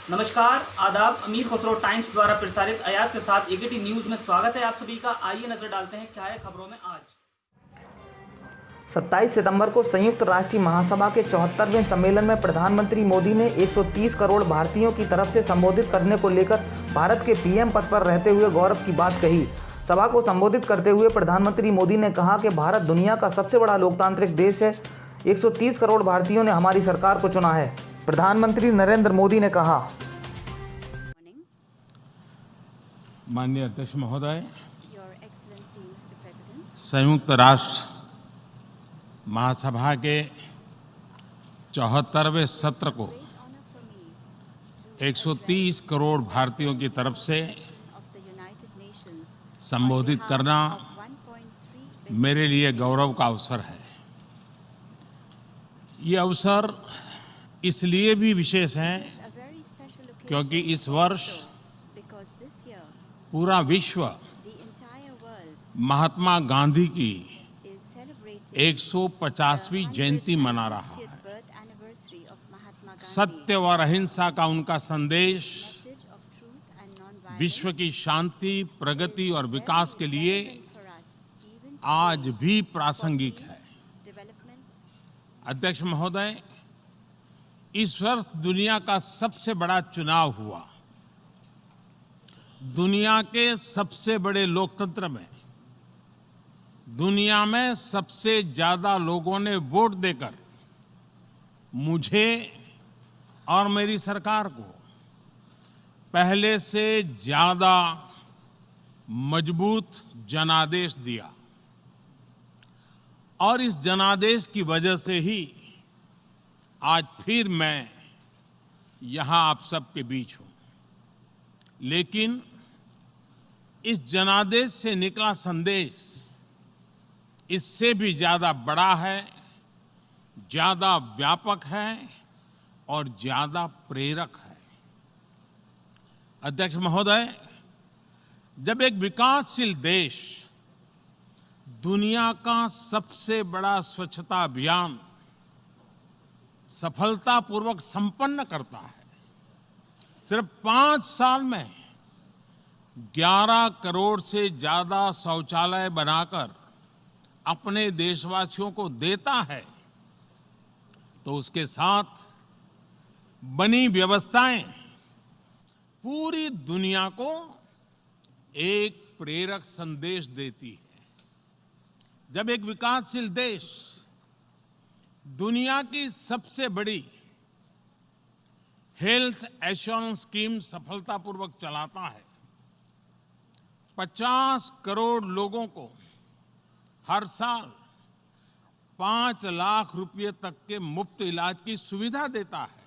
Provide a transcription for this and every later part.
नमस्कार, आदाब। अमीर खुसरो टाइम्स द्वारा प्रसारित अयाज के साथ एकेटी न्यूज में स्वागत है आप सभी का। आइए नजर डालते हैं क्या है खबरों में आज। 27 सितंबर को संयुक्त राष्ट्र महासभा के 74वें सम्मेलन में प्रधानमंत्री मोदी ने 130 करोड़ भारतीयों की तरफ से संबोधित करने को लेकर भारत के पीएम पद पर रहते हुए गौरव की बात कही। सभा को संबोधित करते हुए प्रधानमंत्री मोदी ने कहा कि भारत दुनिया का सबसे बड़ा लोकतांत्रिक देश है। 130 करोड़ भारतीयों ने हमारी सरकार को चुना है। प्रधानमंत्री नरेंद्र मोदी ने कहा, माननीय अध्यक्ष महोदय, संयुक्त राष्ट्र महासभा के 74वें सत्र को 130 करोड़ भारतीयों की तरफ से संबोधित करना मेरे लिए गौरव का अवसर है। ये अवसर इसलिए भी विशेष है क्योंकि इस वर्ष पूरा विश्व महात्मा गांधी की 150वीं जयंती मना रहा है। सत्य और अहिंसा का उनका संदेश विश्व की शांति, प्रगति और विकास के लिए आज भी प्रासंगिक है। अध्यक्ष महोदय, इस वर्ष दुनिया का सबसे बड़ा चुनाव हुआ। दुनिया के सबसे बड़े लोकतंत्र में दुनिया में सबसे ज्यादा लोगों ने वोट देकर मुझे और मेरी सरकार को पहले से ज्यादा मजबूत जनादेश दिया और इस जनादेश की वजह से ही आज फिर मैं यहां आप सबके बीच हूं। लेकिन इस जनादेश से निकला संदेश इससे भी ज्यादा बड़ा है, ज्यादा व्यापक है और ज्यादा प्रेरक है। अध्यक्ष महोदय, जब एक विकासशील देश दुनिया का सबसे बड़ा स्वच्छता अभियान सफलतापूर्वक संपन्न करता है, सिर्फ 5 साल में 11 करोड़ से ज्यादा शौचालय बनाकर अपने देशवासियों को देता है, तो उसके साथ बनी व्यवस्थाएं पूरी दुनिया को एक प्रेरक संदेश देती है। जब एक विकासशील देश दुनिया की सबसे बड़ी हेल्थ एश्योरेंस स्कीम सफलतापूर्वक चलाता है, 50 करोड़ लोगों को हर साल 5 लाख रुपए तक के मुफ्त इलाज की सुविधा देता है,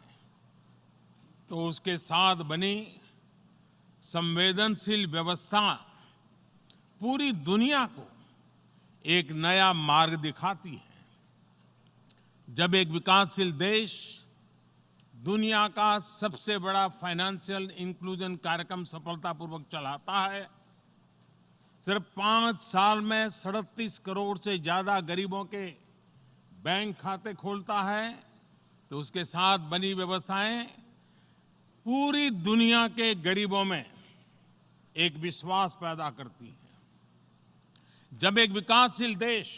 तो उसके साथ बनी संवेदनशील व्यवस्था पूरी दुनिया को एक नया मार्ग दिखाती है। जब एक विकासशील देश दुनिया का सबसे बड़ा फाइनेंशियल इंक्लूजन कार्यक्रम सफलतापूर्वक चलाता है, सिर्फ 5 साल में 37 करोड़ से ज्यादा गरीबों के बैंक खाते खोलता है, तो उसके साथ बनी व्यवस्थाएं पूरी दुनिया के गरीबों में एक विश्वास पैदा करती है। जब एक विकासशील देश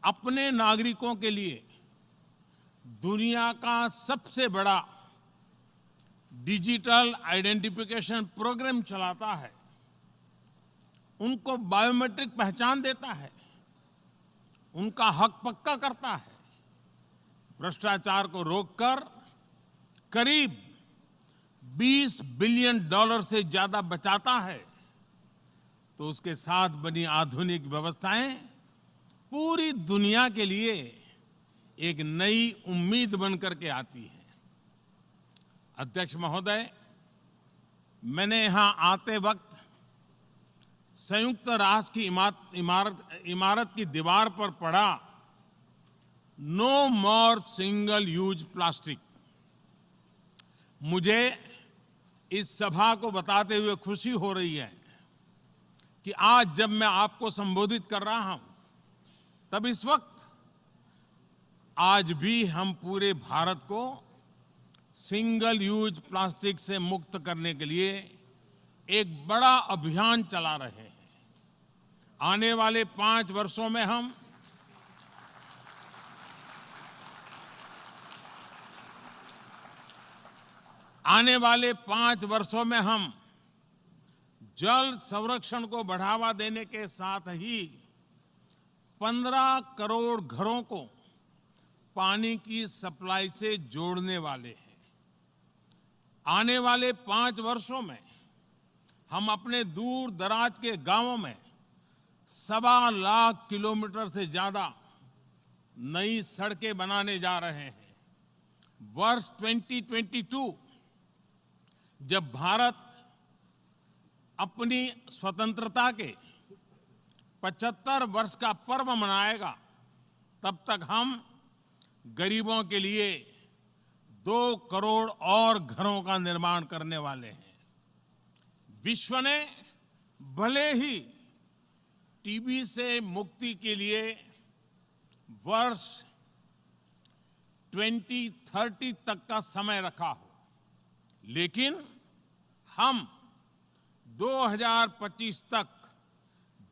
अपने नागरिकों के लिए दुनिया का सबसे बड़ा डिजिटल आइडेंटिफिकेशन प्रोग्राम चलाता है, उनको बायोमेट्रिक पहचान देता है, उनका हक पक्का करता है, भ्रष्टाचार को रोककर करीब $20 बिलियन से ज्यादा बचाता है, तो उसके साथ बनी आधुनिक व्यवस्थाएं पूरी दुनिया के लिए एक नई उम्मीद बनकर के आती है। अध्यक्ष महोदय, मैंने यहां आते वक्त संयुक्त राष्ट्र की इमारत की दीवार पर पढ़ा, नो मोर सिंगल यूज प्लास्टिक। मुझे इस सभा को बताते हुए खुशी हो रही है कि आज जब मैं आपको संबोधित कर रहा हूं, तब इस वक्त आज भी हम पूरे भारत को सिंगल यूज प्लास्टिक से मुक्त करने के लिए एक बड़ा अभियान चला रहे हैं। आने वाले 5 वर्षों में हम जल संरक्षण को बढ़ावा देने के साथ ही 15 करोड़ घरों को पानी की सप्लाई से जोड़ने वाले हैं। आने वाले 5 वर्षों में हम अपने दूर दराज के गांवों में 1.25 लाख किलोमीटर से ज्यादा नई सड़कें बनाने जा रहे हैं। वर्ष 2022 जब भारत अपनी स्वतंत्रता के 75 वर्ष का पर्व मनाएगा, तब तक हम गरीबों के लिए 2 करोड़ और घरों का निर्माण करने वाले हैं। विश्व ने भले ही टीबी से मुक्ति के लिए वर्ष 2030 तक का समय रखा हो, लेकिन हम 2025 तक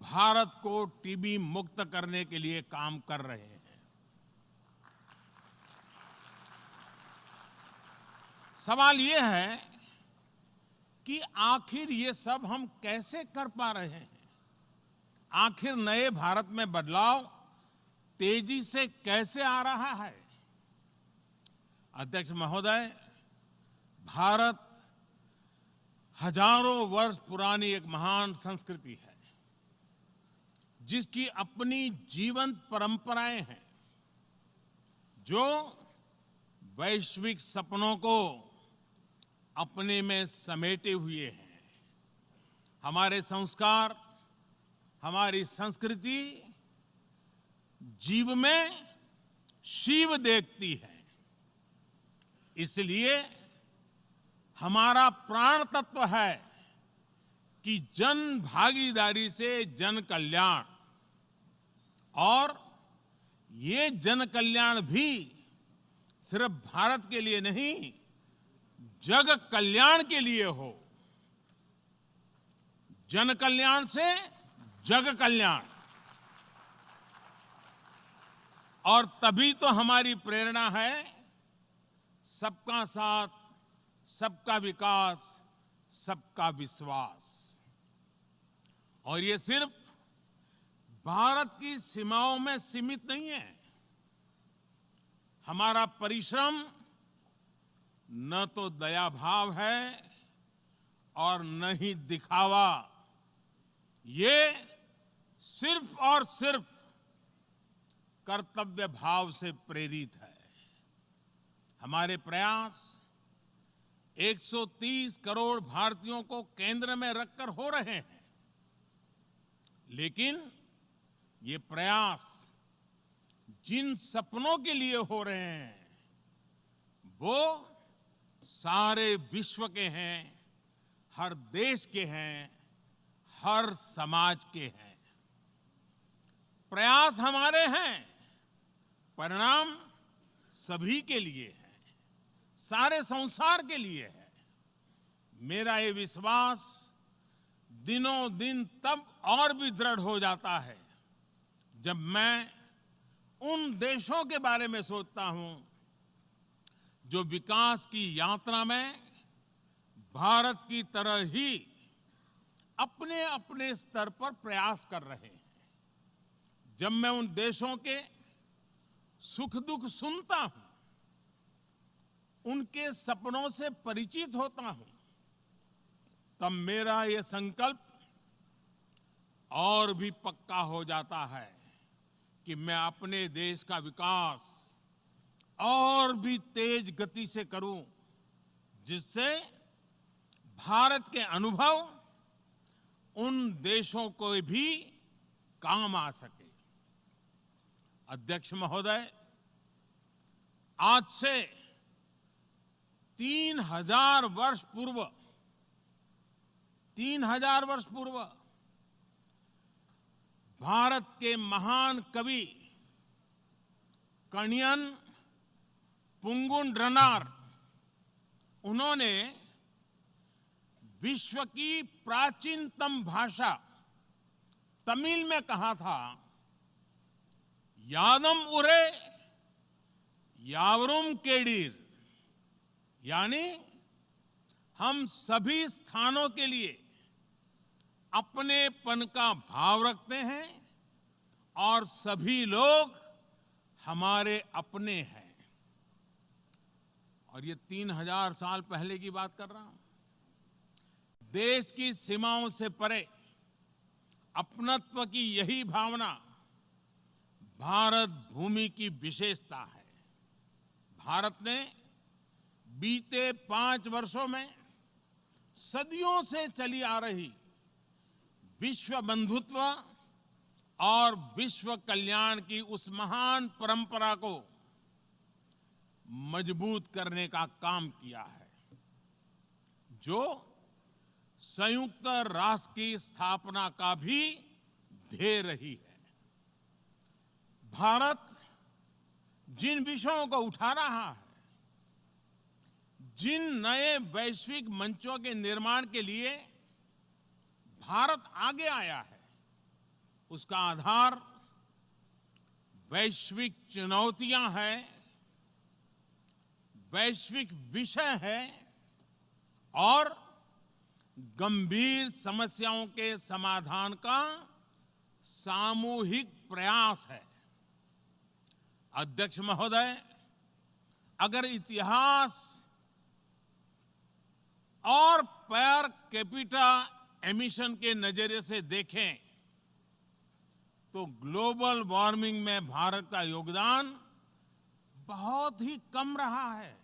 भारत को टीबी मुक्त करने के लिए काम कर रहे हैं। सवाल ये है कि आखिर ये सब हम कैसे कर पा रहे हैं? आखिर नए भारत में बदलाव तेजी से कैसे आ रहा है? अध्यक्ष महोदय, भारत हजारों वर्ष पुरानी एक महान संस्कृति है, जिसकी अपनी जीवंत परंपराएं हैं, जो वैश्विक सपनों को अपने में समेटे हुए हैं। हमारे संस्कार, हमारी संस्कृति जीव में शिव देखती है। इसलिए हमारा प्राण तत्व है कि जन भागीदारी से जन कल्याण, और ये जन कल्याण भी सिर्फ भारत के लिए नहीं, जग कल्याण के लिए हो। जन कल्याण से जग कल्याण। और तभी तो हमारी प्रेरणा है सबका साथ, सबका विकास, सबका विश्वास। और ये सिर्फ भारत की सीमाओं में सीमित नहीं है। हमारा परिश्रम न तो दया भाव है और न ही दिखावा। ये सिर्फ और सिर्फ कर्तव्य भाव से प्रेरित है। हमारे प्रयास 130 करोड़ भारतीयों को केंद्र में रखकर हो रहे हैं, लेकिन ये प्रयास जिन सपनों के लिए हो रहे हैं, वो सारे विश्व के हैं, हर देश के हैं, हर समाज के हैं। प्रयास हमारे हैं, परिणाम सभी के लिए है, सारे संसार के लिए है। मेरा ये विश्वास दिनों दिन तब और भी दृढ़ हो जाता है जब मैं उन देशों के बारे में सोचता हूं जो विकास की यात्रा में भारत की तरह ही अपने अपने स्तर पर प्रयास कर रहे हैं। जब मैं उन देशों के सुख दुख सुनता हूं, उनके सपनों से परिचित होता हूं, तब मेरा ये संकल्प और भी पक्का हो जाता है कि मैं अपने देश का विकास और भी तेज गति से करूं, जिससे भारत के अनुभव उन देशों को भी काम आ सके। अध्यक्ष महोदय, आज से 3000 वर्ष पूर्व भारत के महान कवि कणियन पुंगुंड्रनार, उन्होंने विश्व की प्राचीनतम भाषा तमिल में कहा था, यादम उरे यावरुम केडीर, यानी हम सभी स्थानों के लिए अपनेपन का भाव रखते हैं और सभी लोग हमारे अपने हैं। और ये 3000 साल पहले की बात कर रहा हूं। देश की सीमाओं से परे अपनत्व की यही भावना भारत भूमि की विशेषता है। भारत ने बीते 5 वर्षों में सदियों से चली आ रही विश्व बंधुत्व और विश्व कल्याण की उस महान परंपरा को मजबूत करने का काम किया है, जो संयुक्त राष्ट्र की स्थापना का भी ध्येय रही है। भारत जिन विषयों को उठा रहा है, जिन नए वैश्विक मंचों के निर्माण के लिए भारत आगे आया है, उसका आधार वैश्विक चुनौतियां हैं, वैश्विक विषय है और गंभीर समस्याओं के समाधान का सामूहिक प्रयास है। अध्यक्ष महोदय, अगर इतिहास और पर कैपिटा एमिशन के नजरिए से देखें तो ग्लोबल वार्मिंग में भारत का योगदान बहुत ही कम रहा है,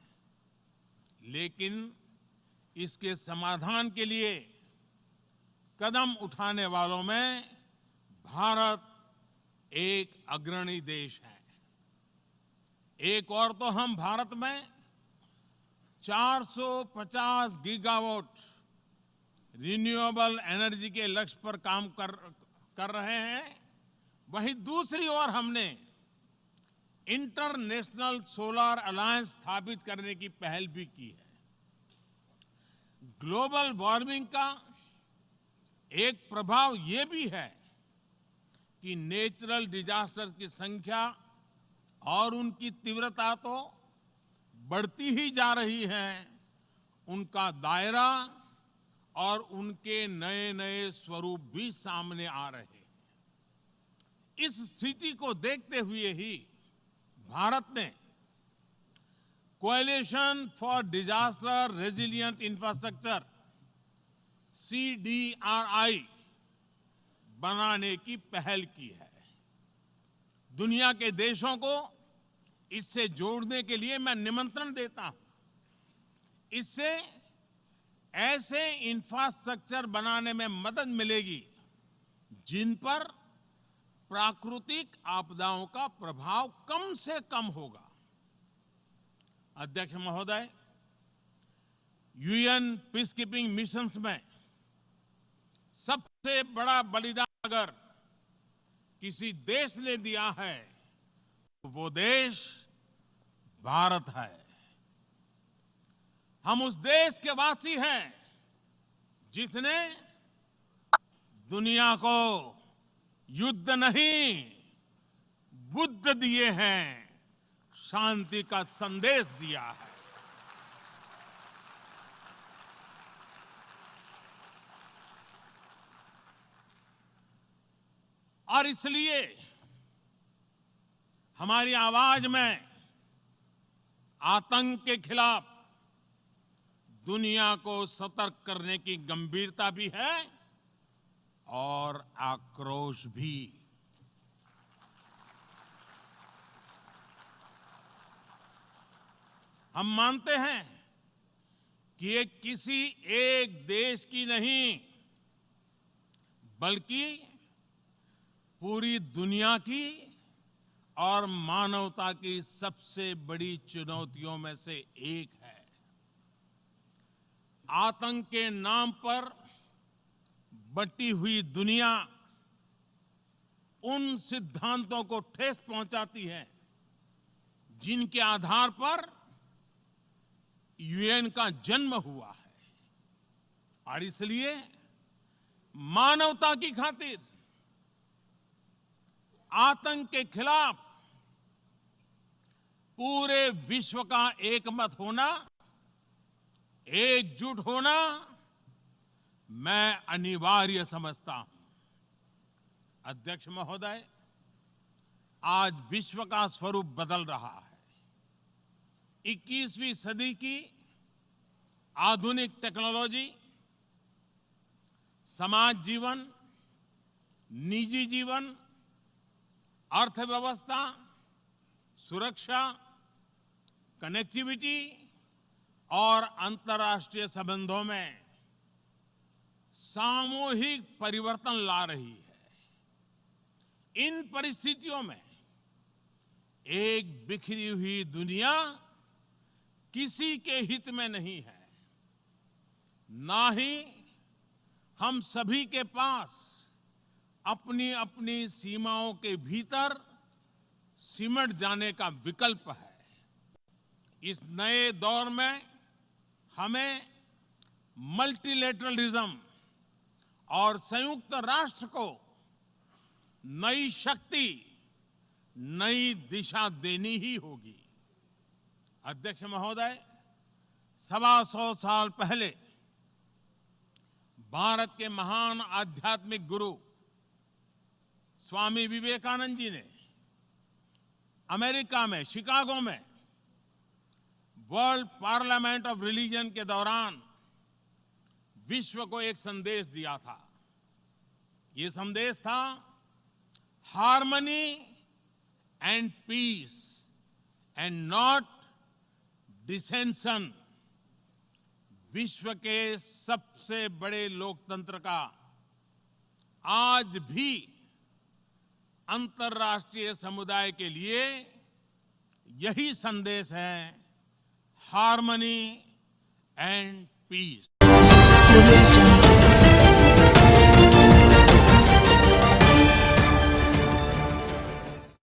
लेकिन इसके समाधान के लिए कदम उठाने वालों में भारत एक अग्रणी देश है। एक और तो हम भारत में 450 गीगावाट रिन्यूएबल एनर्जी के लक्ष्य पर काम कर रहे हैं, वहीं दूसरी ओर हमने इंटरनेशनल सोलर अलायंस स्थापित करने की पहल भी की है। ग्लोबल वार्मिंग का एक प्रभाव ये भी है कि नेचुरल डिजास्टर की संख्या और उनकी तीव्रता तो बढ़ती ही जा रही है, उनका दायरा और उनके नए नए स्वरूप भी सामने आ रहे हैं। इस स्थिति को देखते हुए ही भारत ने coalition for disaster resilient infrastructure CDRI बनाने की पहल की है। दुनिया के देशों को इससे जोड़ने के लिए मैं निमंत्रण देता हूं। इससे ऐसे इंफ्रास्ट्रक्चर बनाने में मदद मिलेगी जिन पर प्राकृतिक आपदाओं का प्रभाव कम से कम होगा। अध्यक्ष महोदय, यूएन पीसकीपिंग मिशंस में सबसे बड़ा बलिदान अगर किसी देश ने दिया है तो वो देश भारत है। हम उस देश के वासी हैं जिसने दुनिया को युद्ध नहीं, बुद्ध दिए हैं, शांति का संदेश दिया है। और इसलिए हमारी आवाज में आतंक के खिलाफ दुनिया को सतर्क करने की गंभीरता भी है और आक्रोश भी। हम मानते हैं कि ये किसी एक देश की नहीं बल्कि पूरी दुनिया की और मानवता की सबसे बड़ी चुनौतियों में से एक है। आतंक के नाम पर बटी हुई दुनिया उन सिद्धांतों को ठेस पहुंचाती है जिनके आधार पर यूएन का जन्म हुआ है। और इसलिए मानवता की खातिर आतंक के खिलाफ पूरे विश्व का एकमत होना, एकजुट होना मैं अनिवार्य समझता हूं। अध्यक्ष महोदय, आज विश्व का स्वरूप बदल रहा है। 21वीं सदी की आधुनिक टेक्नोलॉजी समाज जीवन, निजी जीवन, अर्थव्यवस्था, सुरक्षा, कनेक्टिविटी और अंतर्राष्ट्रीय संबंधों में सामूहिक परिवर्तन ला रही है। इन परिस्थितियों में एक बिखरी हुई दुनिया किसी के हित में नहीं है। ना ही हम सभी के पास अपनी अपनी सीमाओं के भीतर सिमट जाने का विकल्प है। इस नए दौर में हमें मल्टीलेटरलिज्म और संयुक्त राष्ट्र को नई शक्ति, नई दिशा देनी ही होगी। अध्यक्ष महोदय, 125 साल पहले भारत के महान आध्यात्मिक गुरु स्वामी विवेकानंद जी ने अमेरिका में, शिकागो में वर्ल्ड पार्लियामेंट ऑफ रिलीजन के दौरान विश्व को एक संदेश दिया था। ये संदेश था harmony and peace and not dissension. विश्व के सबसे बड़े लोकतंत्र का आज भी अंतर्राष्ट्रीय समुदाय के लिए यही संदेश है, हार्मनी एंड पीस।